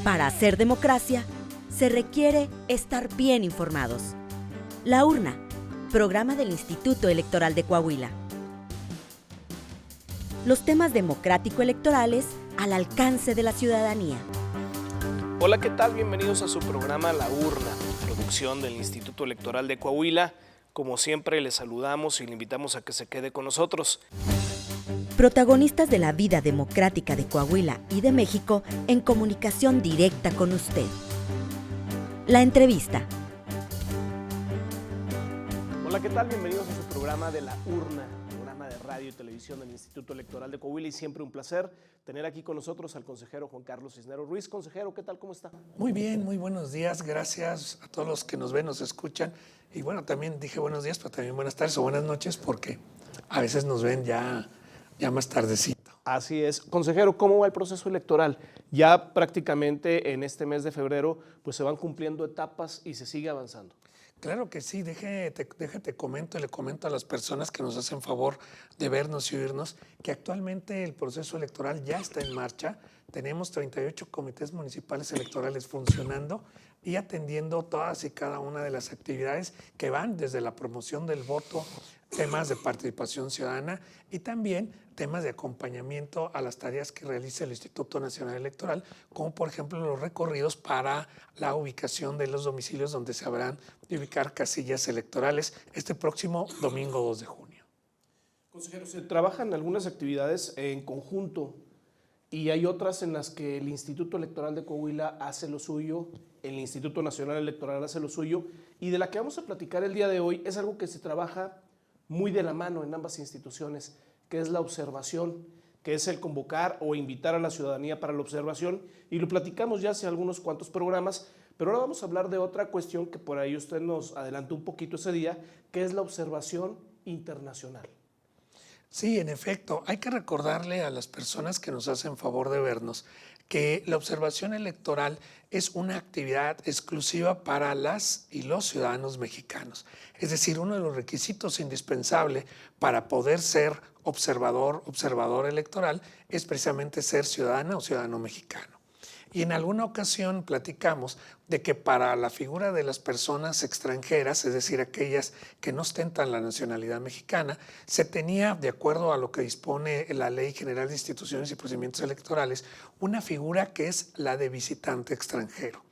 Para hacer democracia, se requiere estar bien informados. La Urna, programa del Instituto Electoral de Coahuila. Los temas democrático-electorales al alcance de la ciudadanía. Hola, ¿qué tal? Bienvenidos a su programa La Urna, producción del Instituto Electoral de Coahuila. Como siempre, les saludamos y le invitamos a que se quede con nosotros. Protagonistas de la vida democrática de Coahuila y de México en comunicación directa con usted. La entrevista. Hola, ¿qué tal? Bienvenidos a su programa de La Urna, programa de radio y televisión del Instituto Electoral de Coahuila, y siempre un placer tener aquí con nosotros al consejero Juan Carlos Cisneros Ruiz. Consejero, ¿qué tal? ¿Cómo está? Muy bien, muy buenos días. Gracias a todos los que nos ven, nos escuchan. Y bueno, también dije buenos días, pero también buenas tardes o buenas noches, porque a veces nos ven ya más tardecito. Así es. Consejero, ¿cómo va el proceso electoral? Ya prácticamente en este mes de febrero pues se van cumpliendo etapas y se sigue avanzando. Claro que sí, déjate comento y le comento a las personas que nos hacen favor de vernos y oírnos que actualmente el proceso electoral ya está en marcha. Tenemos 38 comités municipales electorales funcionando y atendiendo todas y cada una de las actividades que van desde la promoción del voto, temas de participación ciudadana y también temas de acompañamiento a las tareas que realiza el Instituto Nacional Electoral, como por ejemplo los recorridos para la ubicación de los domicilios donde se habrán de ubicar casillas electorales este próximo domingo 2 de junio. Consejero, se trabajan algunas actividades en conjunto y hay otras en las que el Instituto Electoral de Coahuila hace lo suyo, el Instituto Nacional Electoral hace lo suyo, y de la que vamos a platicar el día de hoy es algo que se trabaja muy de la mano en ambas instituciones, que es la observación, que es el convocar o invitar a la ciudadanía para la observación, y lo platicamos ya hace algunos cuantos programas, pero ahora vamos a hablar de otra cuestión que por ahí usted nos adelantó un poquito ese día, que es la observación internacional. Sí, en efecto, hay que recordarle a las personas que nos hacen favor de vernos que la observación electoral es una actividad exclusiva para las y los ciudadanos mexicanos. Es decir, uno de los requisitos indispensables para poder ser observador electoral es precisamente ser ciudadana o ciudadano mexicano. Y en alguna ocasión platicamos de que para la figura de las personas extranjeras, es decir, aquellas que no ostentan la nacionalidad mexicana, se tenía, de acuerdo a lo que dispone la Ley General de Instituciones y Procedimientos Electorales, una figura que es la de visitante extranjero,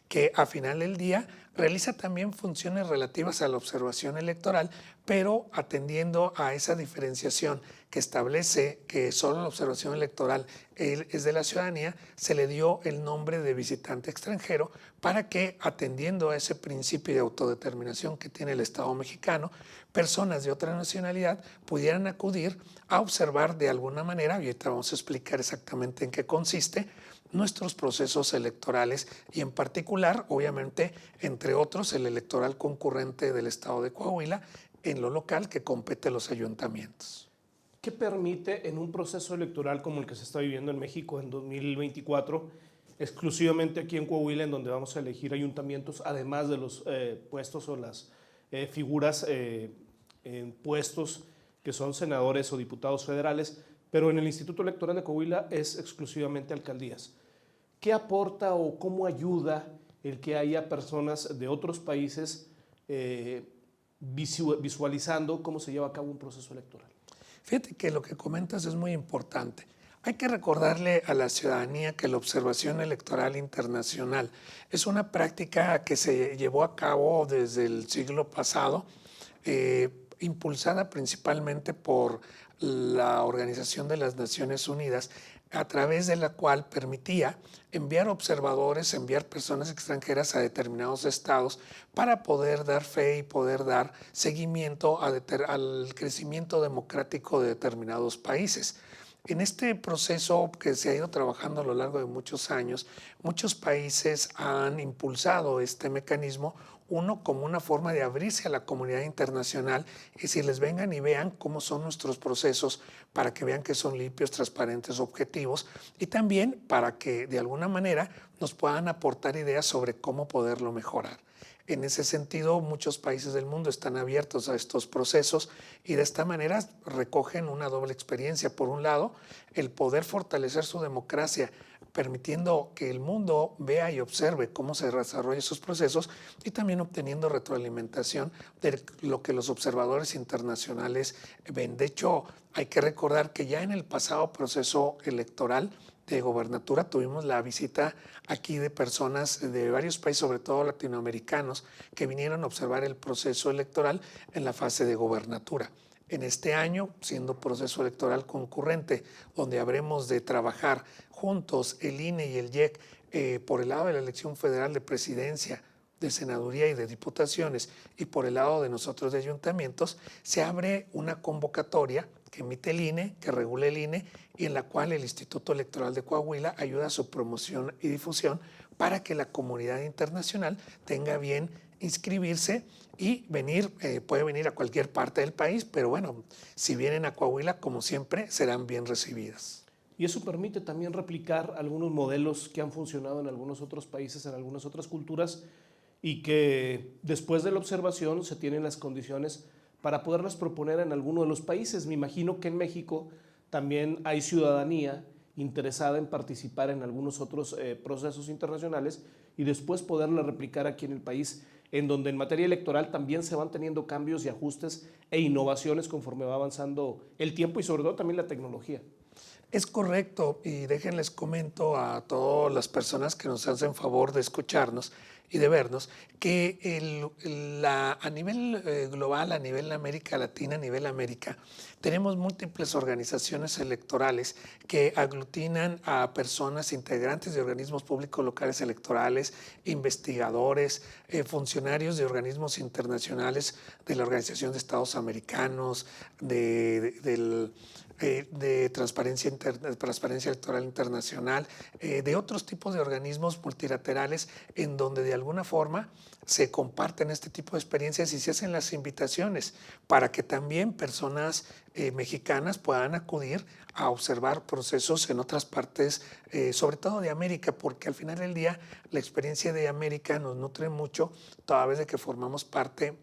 que a final del día realiza también funciones relativas a la observación electoral, pero atendiendo a esa diferenciación que establece que solo la observación electoral es de la ciudadanía, se le dio el nombre de visitante extranjero para que, atendiendo a ese principio de autodeterminación que tiene el Estado mexicano, personas de otra nacionalidad pudieran acudir a observar de alguna manera, y ahorita vamos a explicar exactamente en qué consiste, nuestros procesos electorales y en particular, obviamente, entre otros, el electoral concurrente del Estado de Coahuila en lo local que compete a los ayuntamientos. ¿Qué permite en un proceso electoral como el que se está viviendo en México en 2024, exclusivamente aquí en Coahuila, en donde vamos a elegir ayuntamientos, además de los puestos o las figuras en puestos que son senadores o diputados federales, pero en el Instituto Electoral de Coahuila es exclusivamente alcaldías? ¿Qué aporta o cómo ayuda el que haya personas de otros países visualizando cómo se lleva a cabo un proceso electoral? Fíjate que lo que comentas es muy importante. Hay que recordarle a la ciudadanía que la observación electoral internacional es una práctica que se llevó a cabo desde el siglo pasado, impulsada principalmente por la Organización de las Naciones Unidas, a través de la cual permitía enviar observadores, enviar personas extranjeras a determinados estados para poder dar fe y poder dar seguimiento al crecimiento democrático de determinados países. En este proceso que se ha ido trabajando a lo largo de muchos años, muchos países han impulsado este mecanismo, uno como una forma de abrirse a la comunidad internacional y si les vengan y vean cómo son nuestros procesos para que vean que son limpios, transparentes, objetivos y también para que de alguna manera nos puedan aportar ideas sobre cómo poderlo mejorar. En ese sentido, muchos países del mundo están abiertos a estos procesos y de esta manera recogen una doble experiencia. Por un lado, el poder fortalecer su democracia permitiendo que el mundo vea y observe cómo se desarrollan esos procesos y también obteniendo retroalimentación de lo que los observadores internacionales ven. De hecho, hay que recordar que ya en el pasado proceso electoral de gobernatura tuvimos la visita aquí de personas de varios países, sobre todo latinoamericanos, que vinieron a observar el proceso electoral en la fase de gobernatura. En este año, siendo proceso electoral concurrente, donde habremos de trabajar juntos el INE y el IEC por el lado de la elección federal de presidencia, de senaduría y de diputaciones, y por el lado de nosotros de ayuntamientos, se abre una convocatoria que emite el INE, que regula el INE, y en la cual el Instituto Electoral de Coahuila ayuda a su promoción y difusión para que la comunidad internacional tenga bien inscribirse y venir, puede venir a cualquier parte del país, pero bueno, si vienen a Coahuila, como siempre, serán bien recibidas. Y eso permite también replicar algunos modelos que han funcionado en algunos otros países, en algunas otras culturas, y que después de la observación se tienen las condiciones para poderlas proponer en alguno de los países. Me imagino que en México también hay ciudadanía interesada en participar en algunos otros procesos internacionales y después poderla replicar aquí en el país, en donde en materia electoral también se van teniendo cambios y ajustes e innovaciones conforme va avanzando el tiempo y sobre todo también la tecnología. Es correcto, y déjenles comento a todas las personas que nos hacen favor de escucharnos y de vernos, que a nivel global, a nivel América Latina, a nivel América, tenemos múltiples organizaciones electorales que aglutinan a personas integrantes de organismos públicos locales electorales, investigadores, funcionarios de organismos internacionales de la Organización de Estados Americanos, de Transparencia Electoral Internacional, de otros tipos de organismos multilaterales en donde de alguna forma se comparten este tipo de experiencias y se hacen las invitaciones para que también personas mexicanas puedan acudir a observar procesos en otras partes, sobre todo de América, porque al final del día la experiencia de América nos nutre mucho, toda vez de que formamos parte.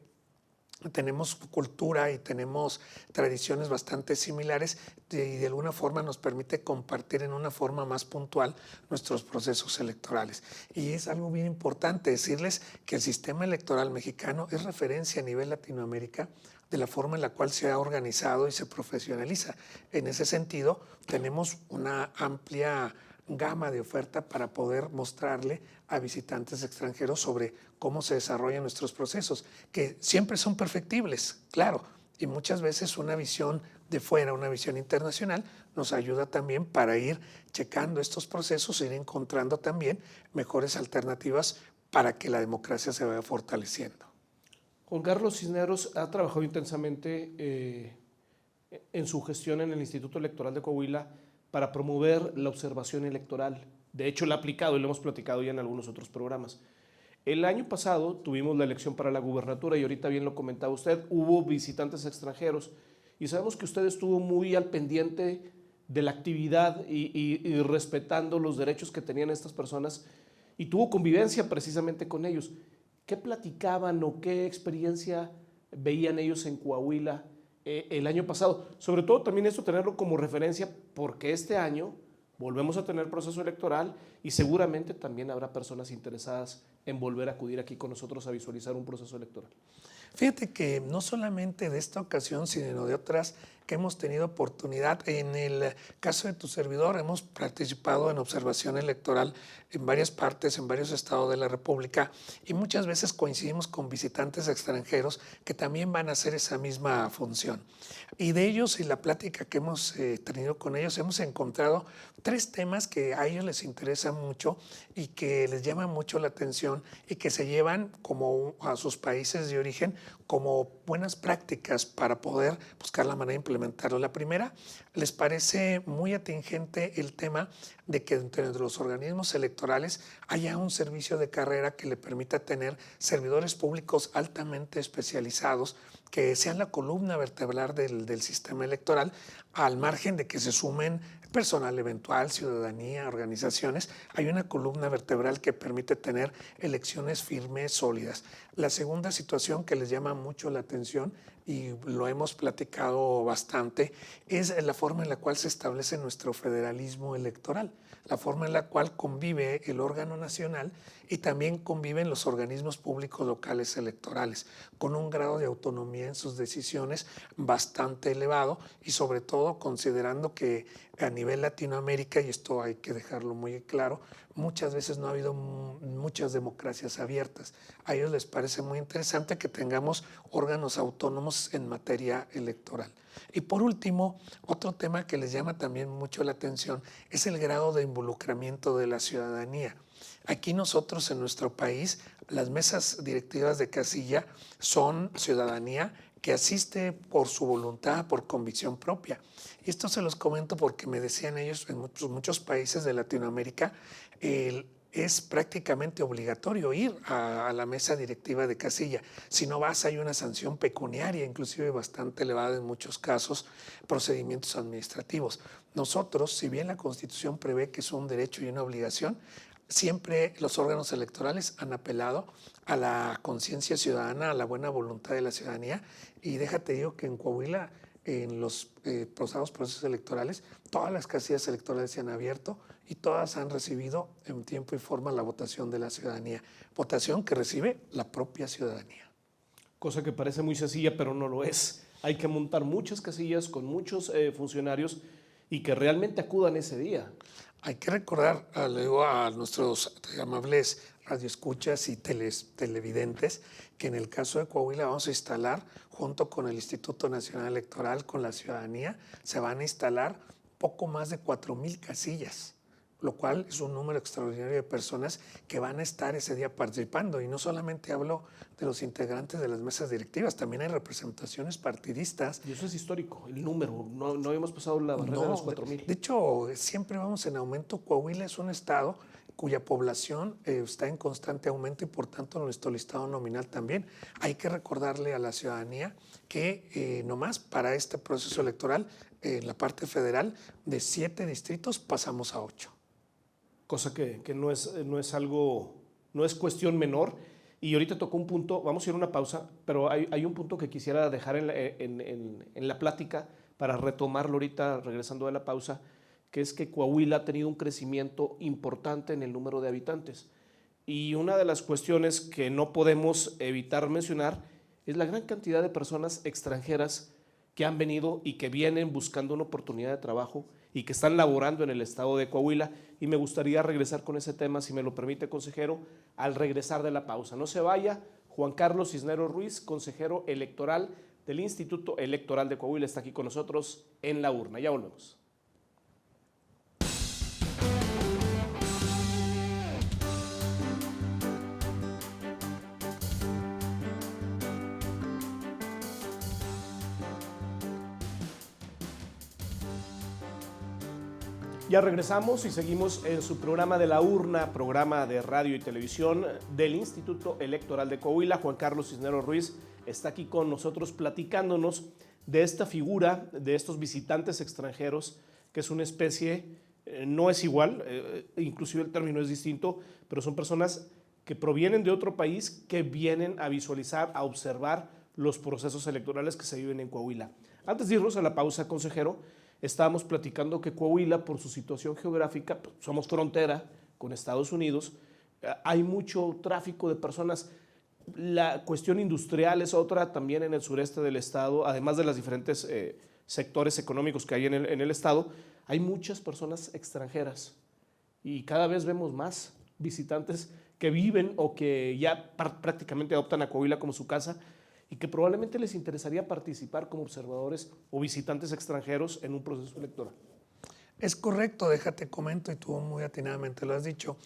Tenemos cultura y tenemos tradiciones bastante similares y de alguna forma nos permite compartir en una forma más puntual nuestros procesos electorales. Y es algo bien importante decirles que el sistema electoral mexicano es referencia a nivel Latinoamérica de la forma en la cual se ha organizado y se profesionaliza. En ese sentido, tenemos una amplia gama de oferta para poder mostrarle a visitantes extranjeros sobre cómo se desarrollan nuestros procesos, que siempre son perfectibles, claro, y muchas veces una visión de fuera, una visión internacional, nos ayuda también para ir checando estos procesos e ir encontrando también mejores alternativas para que la democracia se vaya fortaleciendo. Juan Carlos Cisneros ha trabajado intensamente en su gestión en el Instituto Electoral de Coahuila para promover la observación electoral. De hecho, lo ha aplicado y lo hemos platicado ya en algunos otros programas. El año pasado tuvimos la elección para la gubernatura y ahorita bien lo comentaba usted, hubo visitantes extranjeros y sabemos que usted estuvo muy al pendiente de la actividad y respetando los derechos que tenían estas personas y tuvo convivencia precisamente con ellos. ¿Qué platicaban o qué experiencia veían ellos en Coahuila el año pasado? Sobre todo también esto tenerlo como referencia porque este año volvemos a tener proceso electoral y seguramente también habrá personas interesadas en volver a acudir aquí con nosotros a visualizar un proceso electoral. Fíjate que no solamente de esta ocasión, sino de otras que hemos tenido oportunidad. En el caso de tu servidor, hemos participado en observación electoral en varias partes, en varios estados de la República, y muchas veces coincidimos con visitantes extranjeros que también van a hacer esa misma función. Y de ellos y la plática que hemos tenido con ellos, hemos encontrado 3 temas que a ellos les interesan mucho y que les llama mucho la atención y que se llevan como a sus países de origen como buenas prácticas para poder buscar la manera de implementarlo. La primera, les parece muy atingente el tema de que entre los organismos electorales haya un servicio de carrera que le permita tener servidores públicos altamente especializados que sean la columna vertebral del sistema electoral, al margen de que se sumen personal eventual, ciudadanía, organizaciones. Hay una columna vertebral que permite tener elecciones firmes, sólidas. La segunda situación que les llama mucho la atención, y lo hemos platicado bastante, es la forma en la cual se establece nuestro federalismo electoral, la forma en la cual convive el órgano nacional y también conviven los organismos públicos locales electorales, con un grado de autonomía en sus decisiones bastante elevado, y sobre todo considerando que a nivel Latinoamérica, y esto hay que dejarlo muy claro, muchas veces no ha habido muchas democracias abiertas. A ellos les parece muy interesante que tengamos órganos autónomos en materia electoral. Y por último, otro tema que les llama también mucho la atención es el grado de involucramiento de la ciudadanía. Aquí nosotros en nuestro país, las mesas directivas de casilla son ciudadanía que asiste por su voluntad, por convicción propia. Y esto se los comento porque me decían ellos, en muchos países de Latinoamérica, es prácticamente obligatorio ir a la mesa directiva de casilla. Si no vas, hay una sanción pecuniaria, inclusive bastante elevada en muchos casos, procedimientos administrativos. Nosotros, si bien la Constitución prevé que es un derecho y una obligación, siempre los órganos electorales han apelado a la conciencia ciudadana, a la buena voluntad de la ciudadanía, y déjate digo que en Coahuila, en los pasados procesos electorales, todas las casillas electorales se han abierto y todas han recibido en tiempo y forma la votación de la ciudadanía, votación que recibe la propia ciudadanía. Cosa que parece muy sencilla, pero no lo es. Hay que montar muchas casillas con muchos funcionarios y que realmente acudan ese día. Hay que recordar a nuestros amables radioescuchas y televidentes que en el caso de Coahuila vamos a instalar, junto con el Instituto Nacional Electoral, con la ciudadanía, se van a instalar poco más de 4,000 casillas, lo cual es un número extraordinario de personas que van a estar ese día participando. Y no solamente hablo de los integrantes de las mesas directivas, también hay representaciones partidistas. Y eso es histórico, el número. No habíamos pasado la barrera de los 4,000. De hecho, siempre vamos en aumento. Coahuila es un estado cuya población está en constante aumento y por tanto nuestro listado nominal también. Hay que recordarle a la ciudadanía que nomás para este proceso electoral, en la parte federal, de 7 distritos pasamos a 8. Cosa que no es algo, no es cuestión menor. Y ahorita tocó un punto, vamos a ir a una pausa, pero hay un punto que quisiera dejar en la plática para retomarlo ahorita regresando de la pausa, que es que Coahuila ha tenido un crecimiento importante en el número de habitantes. Y una de las cuestiones que no podemos evitar mencionar es la gran cantidad de personas extranjeras que han venido y que vienen buscando una oportunidad de trabajo y que están laborando en el estado de Coahuila. Y me gustaría regresar con ese tema, si me lo permite, consejero, al regresar de la pausa. No se vaya. Juan Carlos Cisneros Ruiz, consejero electoral del Instituto Electoral de Coahuila, está aquí con nosotros en La Urna. Ya volvemos. Ya regresamos y seguimos en su programa de La Urna, programa de radio y televisión del Instituto Electoral de Coahuila. Juan Carlos Cisneros Ruiz está aquí con nosotros platicándonos de esta figura, de estos visitantes extranjeros, que es una especie, no es igual, inclusive el término es distinto, pero son personas que provienen de otro país, que vienen a visualizar, a observar los procesos electorales que se viven en Coahuila. Antes de irnos a la pausa, consejero, estábamos platicando que Coahuila, por su situación geográfica, somos frontera con Estados Unidos, hay mucho tráfico de personas. La cuestión industrial es otra también en el sureste del estado, además de los diferentes sectores económicos que hay en el estado, hay muchas personas extranjeras y cada vez vemos más visitantes que viven o que ya prácticamente adoptan a Coahuila como su casa y que probablemente les interesaría participar como observadores o visitantes extranjeros en un proceso electoral. Es correcto, déjate comento, y tú muy atinadamente lo has dicho.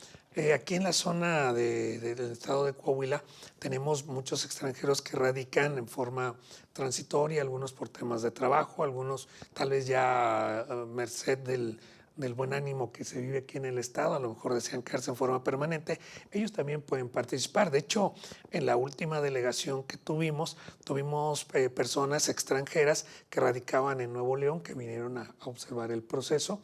Aquí en la zona del estado de Coahuila tenemos muchos extranjeros que radican en forma transitoria, algunos por temas de trabajo, algunos tal vez ya a merced del buen ánimo que se vive aquí en el estado, a lo mejor desean quedarse en forma permanente, ellos también pueden participar. De hecho, en la última delegación que tuvimos personas extranjeras que radicaban en Nuevo León, que vinieron a observar el proceso.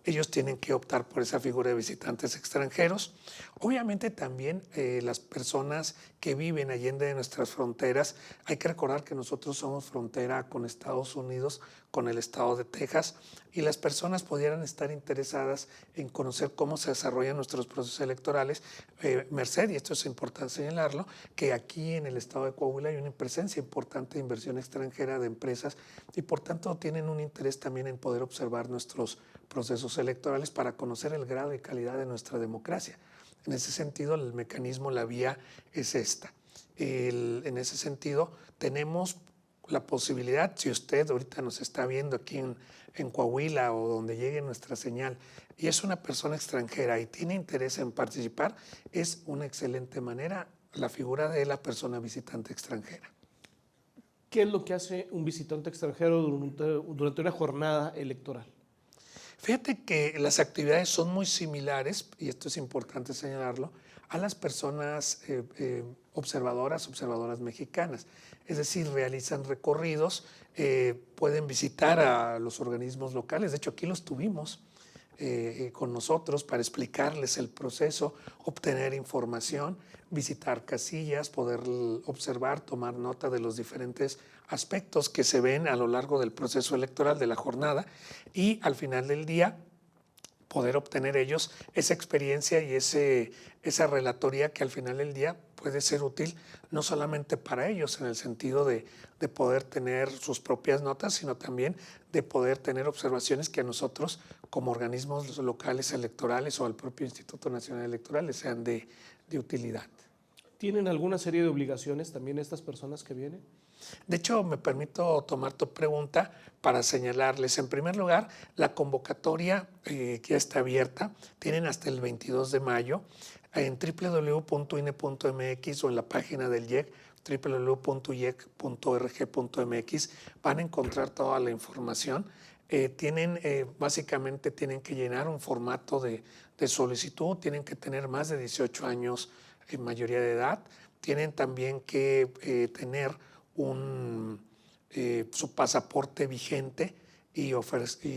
ellos tienen que optar por esa figura de visitantes extranjeros. Obviamente también las personas que viven allende de nuestras fronteras, hay que recordar que nosotros somos frontera con Estados Unidos, con el estado de Texas, y las personas pudieran estar interesadas en conocer cómo se desarrollan nuestros procesos electorales, merced, y esto es importante señalarlo, que aquí en el estado de Coahuila hay una presencia importante de inversión extranjera de empresas y por tanto tienen un interés también en poder observar nuestros procesos electorales para conocer el grado y calidad de nuestra democracia. En ese sentido, el mecanismo, la vía es esta. En ese sentido, tenemos la posibilidad, si usted ahorita nos está viendo aquí en Coahuila o donde llegue nuestra señal y es una persona extranjera y tiene interés en participar, es una excelente manera la figura de la persona visitante extranjera. ¿Qué es lo que hace un visitante extranjero durante una jornada electoral? Fíjate que las actividades son muy similares, y esto es importante señalarlo, a las personas observadoras mexicanas. Es decir, realizan recorridos, pueden visitar a los organismos locales. De hecho, aquí los tuvimos con nosotros para explicarles el proceso, obtener información, visitar casillas, poder observar, tomar nota de los diferentes aspectos que se ven a lo largo del proceso electoral de la jornada y al final del día poder obtener ellos esa experiencia y esa relatoría que al final del día puede ser útil no solamente para ellos en el sentido de poder tener sus propias notas, sino también de poder tener observaciones que a nosotros como organismos locales electorales o al propio Instituto Nacional Electoral les sean de utilidad. ¿Tienen alguna serie de obligaciones también estas personas que vienen? De hecho, me permito tomar tu pregunta para señalarles. En primer lugar, la convocatoria que ya está abierta. Tienen hasta el 22 de mayo en www.ine.mx o en la página del IEC, www.iec.org.mx. Van a encontrar toda la información. Básicamente tienen que llenar un formato de solicitud, tienen que tener más de 18 años en mayoría de edad, tienen también que tener su pasaporte vigente y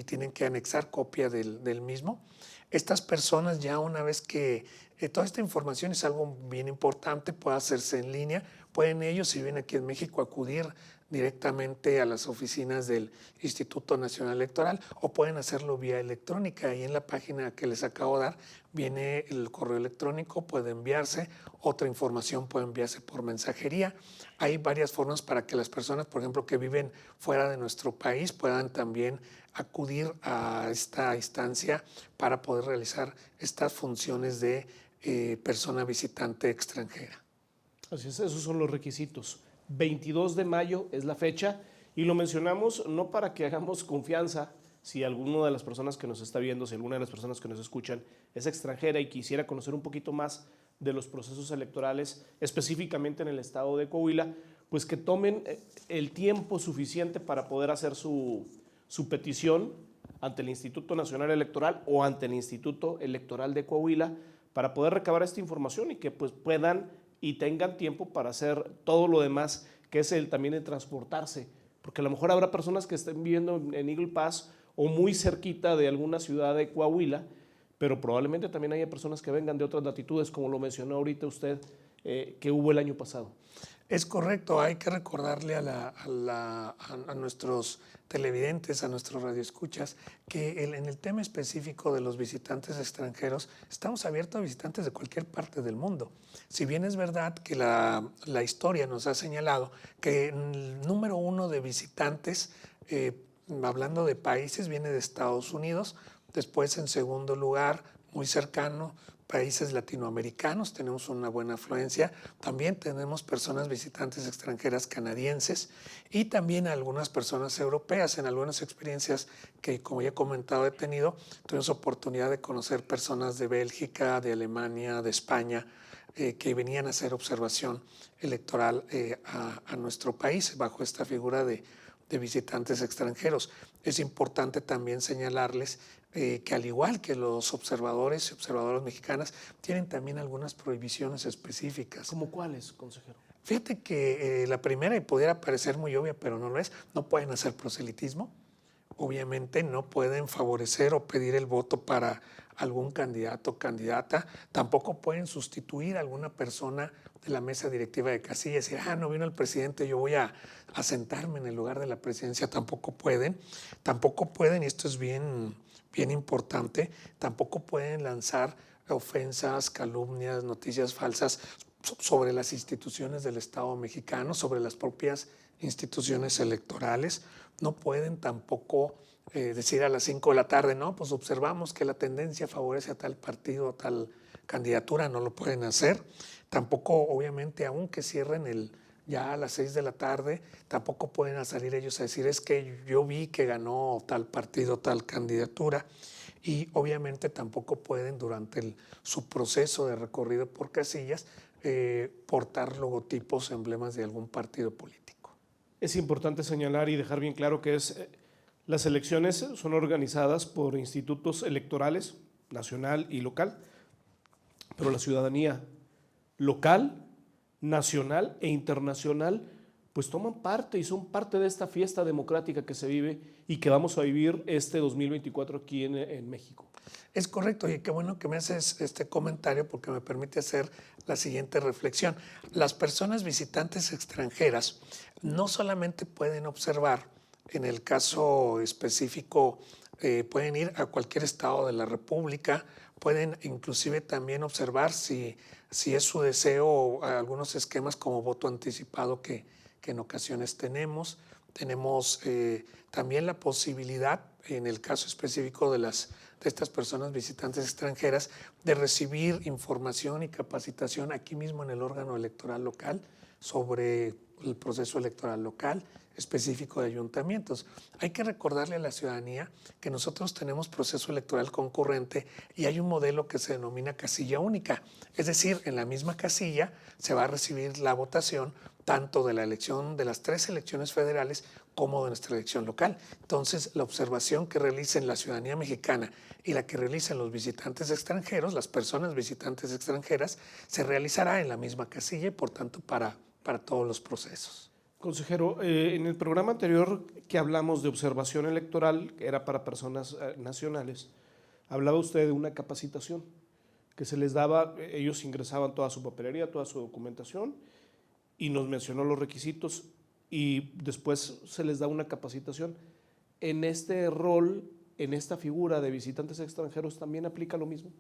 tienen que anexar copia del mismo. Estas personas ya una vez que toda esta información es algo bien importante, puede hacerse en línea, pueden ellos, si viven aquí en México, acudir directamente a las oficinas del Instituto Nacional Electoral o pueden hacerlo vía electrónica. Ahí en la página que les acabo de dar viene el correo electrónico, puede enviarse, otra información puede enviarse por mensajería. Hay varias formas para que las personas, por ejemplo, que viven fuera de nuestro país puedan también acudir a esta instancia para poder realizar estas funciones de persona visitante extranjera. Así es, esos son los requisitos. 22 de mayo es la fecha y lo mencionamos no para que hagamos confianza si alguna de las personas que nos está viendo, si alguna de las personas que nos escuchan es extranjera y quisiera conocer un poquito más de los procesos electorales, específicamente en el estado de Coahuila, pues que tomen el tiempo suficiente para poder hacer su petición ante el Instituto Nacional Electoral o ante el Instituto Electoral de Coahuila para poder recabar esta información y que pues puedan y tengan tiempo para hacer todo lo demás, que es también el transportarse, porque a lo mejor habrá personas que estén viviendo en Eagle Pass o muy cerquita de alguna ciudad de Coahuila, pero probablemente también haya personas que vengan de otras latitudes, como lo mencionó ahorita usted, que hubo el año pasado. Es correcto, hay que recordarle a nuestros televidentes, a nuestros radioescuchas, que en el tema específico de los visitantes extranjeros, estamos abiertos a visitantes de cualquier parte del mundo. Si bien es verdad que la historia nos ha señalado que el número 1 de visitantes, hablando de países, viene de Estados Unidos, después en segundo lugar, muy cercano, países latinoamericanos, tenemos una buena afluencia, también tenemos personas visitantes extranjeras canadienses y también algunas personas europeas. En algunas experiencias que, como ya he comentado, he tenido, tuvimos oportunidad de conocer personas de Bélgica, de Alemania, de España, que venían a hacer observación electoral a nuestro país bajo esta figura de visitantes extranjeros. Es importante también señalarles que al igual que los observadores y observadoras mexicanas, tienen también algunas prohibiciones específicas. ¿Cómo cuáles, consejero? Fíjate que la primera, y pudiera parecer muy obvia, pero no lo es, no pueden hacer proselitismo, obviamente no pueden favorecer o pedir el voto para algún candidato o candidata, tampoco pueden sustituir a alguna persona de la mesa directiva de casilla y decir, no vino el presidente, yo voy a sentarme en el lugar de la presidencia, tampoco pueden, y esto es bien importante, tampoco pueden lanzar ofensas, calumnias, noticias falsas sobre las instituciones del Estado mexicano, sobre las propias instituciones electorales. No pueden tampoco decir a las 5 de la tarde, no, pues observamos que la tendencia favorece a tal partido, a tal candidatura, no lo pueden hacer. Tampoco, obviamente, aunque cierren ya a las 6 de la tarde, tampoco pueden salir ellos a decir, es que yo vi que ganó tal partido, tal candidatura. Y obviamente tampoco pueden durante su proceso de recorrido por casillas portar logotipos, emblemas de algún partido político. Es importante señalar y dejar bien claro que las elecciones son organizadas por institutos electorales, nacional y local, pero la ciudadanía local, nacional e internacional pues toman parte y son parte de esta fiesta democrática que se vive y que vamos a vivir este 2024 aquí en México. Es correcto, y qué bueno que me haces este comentario porque me permite hacer la siguiente reflexión. Las personas visitantes extranjeras no solamente pueden observar, en el caso específico, pueden ir a cualquier estado de la República, pueden inclusive también observar si es su deseo algunos esquemas como voto anticipado que en ocasiones tenemos. Tenemos también la posibilidad, en el caso específico de estas personas visitantes extranjeras, de recibir información y capacitación aquí mismo en el órgano electoral local sobre el proceso electoral local específico de ayuntamientos. Hay que recordarle a la ciudadanía que nosotros tenemos proceso electoral concurrente y hay un modelo que se denomina casilla única. Es decir, en la misma casilla se va a recibir la votación tanto de la elección de las 3 elecciones federales como de nuestra elección local. Entonces, la observación que realicen la ciudadanía mexicana y la que realicen los visitantes extranjeros, las personas visitantes extranjeras, se realizará en la misma casilla y, por tanto, para todos los procesos. Consejero, en el programa anterior que hablamos de observación electoral, que era para personas nacionales, hablaba usted de una capacitación que se les daba, ellos ingresaban toda su papelería, toda su documentación y nos mencionó los requisitos y después se les da una capacitación. En este rol, en esta figura de visitantes extranjeros, ¿también aplica lo mismo?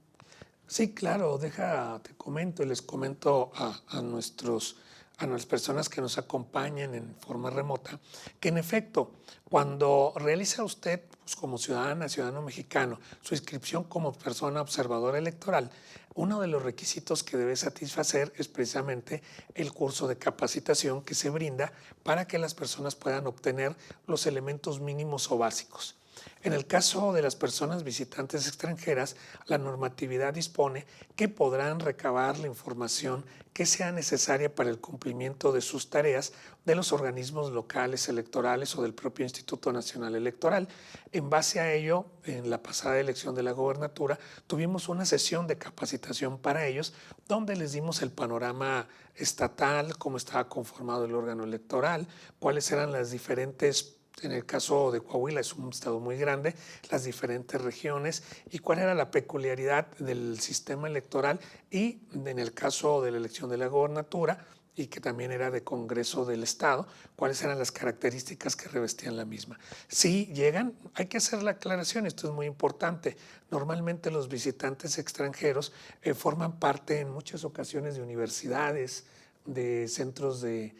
Sí, claro, te comento y les comento a las personas que nos acompañan en forma remota, que en efecto, cuando realiza usted, pues como ciudadano mexicano, su inscripción como persona observadora electoral, uno de los requisitos que debe satisfacer es precisamente el curso de capacitación que se brinda para que las personas puedan obtener los elementos mínimos o básicos. En el caso de las personas visitantes extranjeras, la normatividad dispone que podrán recabar la información que sea necesaria para el cumplimiento de sus tareas de los organismos locales electorales o del propio Instituto Nacional Electoral. En base a ello, en la pasada elección de la gobernatura, tuvimos una sesión de capacitación para ellos, donde les dimos el panorama estatal, cómo estaba conformado el órgano electoral, cuáles eran las diferentes. En el caso de Coahuila, es un estado muy grande, las diferentes regiones y cuál era la peculiaridad del sistema electoral y en el caso de la elección de la gobernatura y que también era de Congreso del Estado, cuáles eran las características que revestían la misma. Si llegan, hay que hacer la aclaración, esto es muy importante. Normalmente los visitantes extranjeros forman parte en muchas ocasiones de universidades, de centros de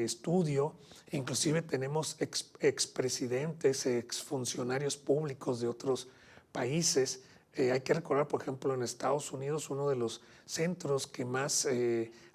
estudio, inclusive tenemos expresidentes, exfuncionarios públicos de otros países. Hay que recordar, por ejemplo, en Estados Unidos, uno de los centros que más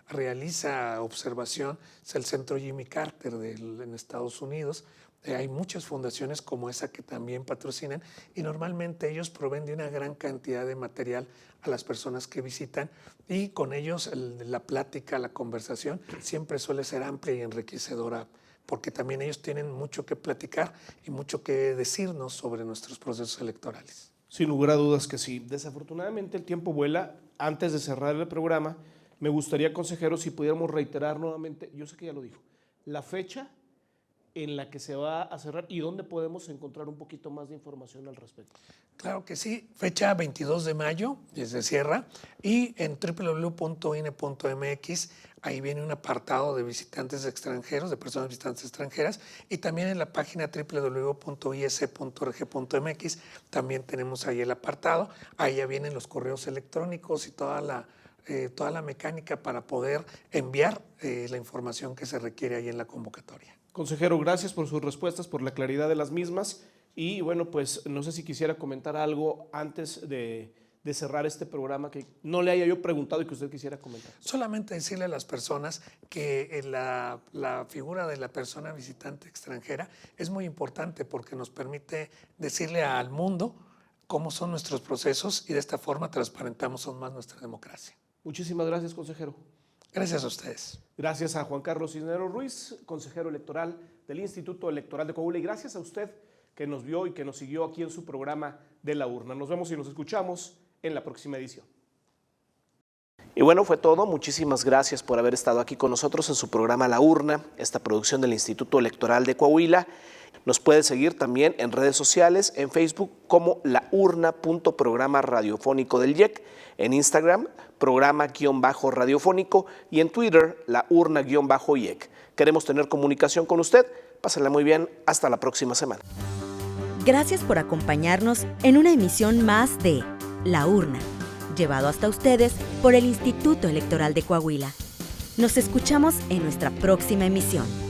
realiza observación es el centro Jimmy Carter en Estados Unidos. Hay muchas fundaciones como esa que también patrocinan y normalmente ellos proveen de una gran cantidad de material a las personas que visitan y con ellos la plática, la conversación siempre suele ser amplia y enriquecedora porque también ellos tienen mucho que platicar y mucho que decirnos sobre nuestros procesos electorales. Sin lugar a dudas que sí. Desafortunadamente el tiempo vuela. Antes de cerrar el programa, me gustaría, consejero, si pudiéramos reiterar nuevamente, yo sé que ya lo dijo, la fecha en la que se va a cerrar y dónde podemos encontrar un poquito más de información al respecto? Claro que sí, fecha 22 de mayo, se cierra, y en www.ine.mx ahí viene un apartado de visitantes extranjeros, de personas visitantes extranjeras, y también en la página www.is.org.mx también tenemos ahí el apartado, ahí ya vienen los correos electrónicos y toda la mecánica para poder enviar la información que se requiere ahí en la convocatoria. Consejero, gracias por sus respuestas, por la claridad de las mismas. Y bueno, pues no sé si quisiera comentar algo antes de cerrar este programa que no le haya yo preguntado y que usted quisiera comentar. Solamente decirle a las personas que la figura de la persona visitante extranjera es muy importante porque nos permite decirle al mundo cómo son nuestros procesos y de esta forma transparentamos aún más nuestra democracia. Muchísimas gracias, consejero. Gracias a ustedes. Gracias a Juan Carlos Cisneros Ruiz, consejero electoral del Instituto Electoral de Coahuila, y gracias a usted que nos vio y que nos siguió aquí en su programa de La Urna. Nos vemos y nos escuchamos en la próxima edición. Y bueno, fue todo. Muchísimas gracias por haber estado aquí con nosotros en su programa La Urna, esta producción del Instituto Electoral de Coahuila. Nos puede seguir también en redes sociales, en Facebook como laurna.programa radiofónico del IEC, en Instagram, programa-radiofónico y en Twitter, laurna-IEC. Queremos tener comunicación con usted. Pásenla muy bien. Hasta la próxima semana. Gracias por acompañarnos en una emisión más de La Urna, llevado hasta ustedes por el Instituto Electoral de Coahuila. Nos escuchamos en nuestra próxima emisión.